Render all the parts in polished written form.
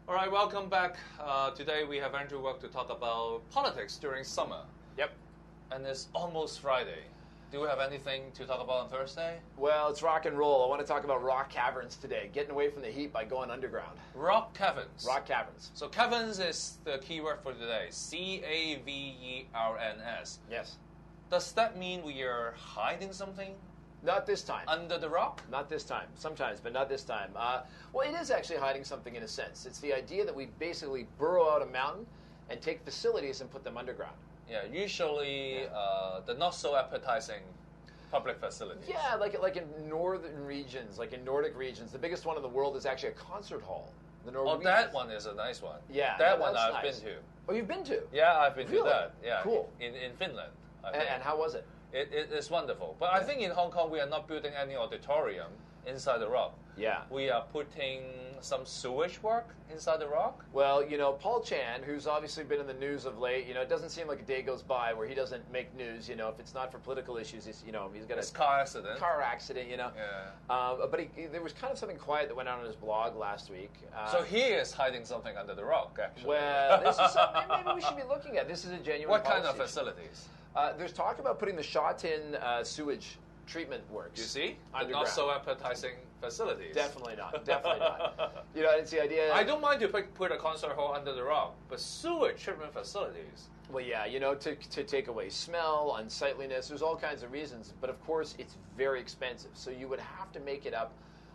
All right, welcome back. Today we have Andrew Wong to talk about politics during summer. Yep. And it's almost Friday. Do we have anything to talk about on Thursday? Well, it's rock and roll. I want to talk about rock caverns today, getting away from the heat by going underground. Rock caverns. Rock caverns. So caverns is the key word for today. C-A-V-E-R-N-S. Yes. Does that mean we are hiding something? Not this time. Under the rock? Not this time. Sometimes, but not this time. Well, it is actually hiding something in a sense. It's the idea that we basically burrow out a mountain and take facilities and put them underground. Yeah, usually the not so appetizing public facilities. Yeah, like in northern regions, like in Nordic regions. The biggest one in the world is actually a concert hall. The Oh, that one is a nice one. Yeah, that one I've nice. been to. Oh, you've been to? Yeah, I've been really? to that. Yeah, cool. In Finland. And how was it? It's wonderful. But I think in Hong Kong we are not building any auditorium inside the rock. Yeah. We are putting some sewage work inside the rock. Well, Paul Chan, who's obviously been in the news of late, it doesn't seem like a day goes by where he doesn't make news. If it's not for political issues, he's got a car accident. Yeah. But there was kind of something quiet that went out on his blog last week. So he is hiding something under the rock, actually. Well, this is something maybe we should be looking at. This is a genuine What kind of issue. facilities? There's talk about putting the Shatin sewage treatment works. You see? Underground. Not so appetizing facilities. Definitely not. Definitely not. It's the idea. I don't mind to put a concert hall under the rock, but sewage treatment facilities. Well, yeah, to take away smell, unsightliness, there's all kinds of reasons. But of course, it's very expensive. So you would have to make it up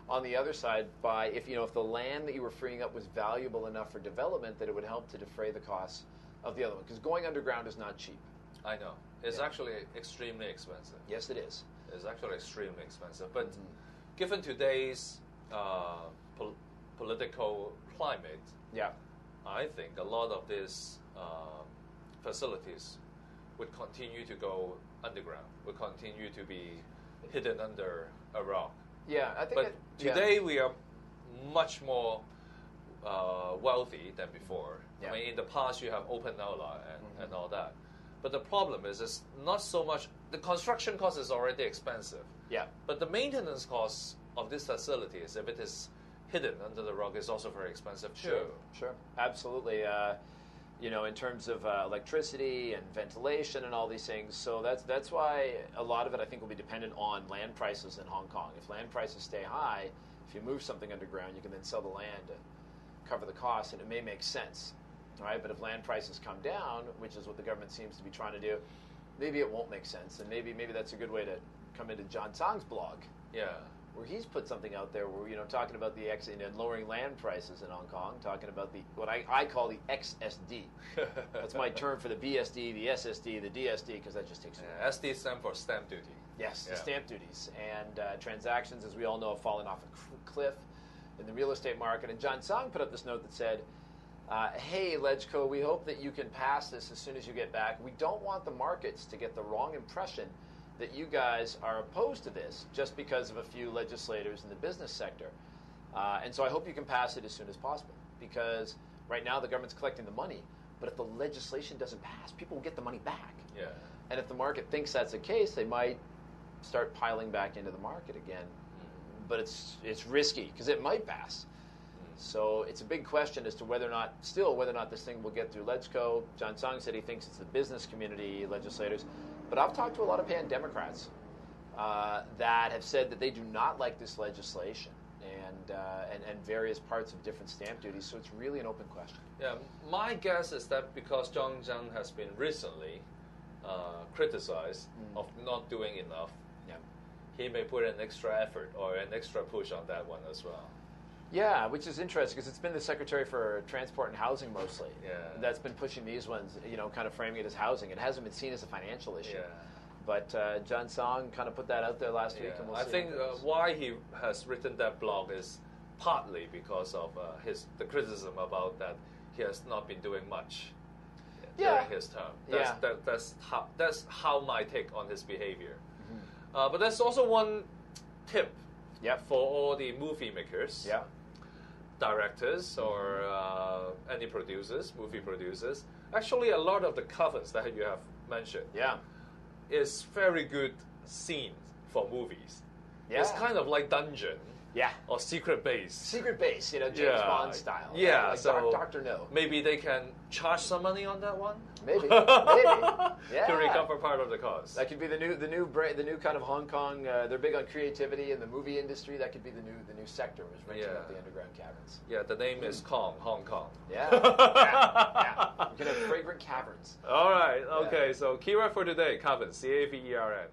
on the other side by, if the land that you were freeing up was valuable enough for development, that it would help to defray the costs of the other one. Because going underground is not cheap. I know. It's actually extremely expensive. Yes, it is. It's actually extremely expensive. But given today's political climate, yeah, I think a lot of these facilities would continue to go underground, would continue to be hidden under a rock. Yeah, I think. But today we are much more wealthy than before. Yeah. I mean, in the past you have open Nola and all that. But the problem is, it's not so much, the construction cost is already expensive. Yeah. But the maintenance costs of these facilities, if it is hidden under the rock, is also very expensive too. Sure. Absolutely. In terms of electricity and ventilation and all these things. So that's why a lot of it, I think, will be dependent on land prices in Hong Kong. If land prices stay high, if you move something underground, you can then sell the land to cover the costs, and it may make sense. All right, but if land prices come down, which is what the government seems to be trying to do, maybe it won't make sense, and maybe that's a good way to come into John Tsang's blog. Yeah, where he's put something out there where talking about the lowering land prices in Hong Kong, talking about what I call the XSD. That's my term for the BSD, the SSD, the DSD, because that just takes. SD stands for stamp duty. Yes, the stamp duties and transactions, as we all know, have fallen off a cliff in the real estate market. And John Tsang put up this note that said, hey, LegCo, we hope that you can pass this as soon as you get back. We don't want the markets to get the wrong impression that you guys are opposed to this just because of a few legislators in the business sector. And so I hope you can pass it as soon as possible, because right now the government's collecting the money, but if the legislation doesn't pass, people will get the money back. Yeah. And if the market thinks that's the case, they might start piling back into the market again. But it's risky because it might pass. So it's a big question as to whether or not this thing will get through LegCo. John Tsang said he thinks it's the business community legislators. But I've talked to a lot of Pan-Democrats that have said that they do not like this legislation and various parts of different stamp duties. So it's really an open question. Yeah, my guess is that because John Tsang has been recently criticized of not doing enough, he may put an extra effort or an extra push on that one as well. Yeah, which is interesting because it's been the Secretary for Transport and Housing mostly that's been pushing these ones, kind of framing it as housing. It hasn't been seen as a financial issue. Yeah. But John Tsang kind of put that out there last week. And we'll I see think why he has written that blog is partly because of the criticism about that he has not been doing much during his term. That's how my take on his behavior. But there's also one tip for all the movie makers. Directors or any movie producers. Actually, a lot of the covers that you have mentioned is very good scenes for movies. It's kind of like dungeon Yeah. Or secret base. Secret base, James Bond style. Yeah, like so Dr. No. Maybe they can charge some money on that one. Maybe. Yeah. To recover part of the cost. That could be the new kind of Hong Kong. They're big on creativity in the movie industry. That could be the new sector, was renting out the underground caverns. Yeah, the name is Hong Kong. Yeah. You can have fragrant caverns. All right. Okay. So keyword for today: cavern. CAVERN.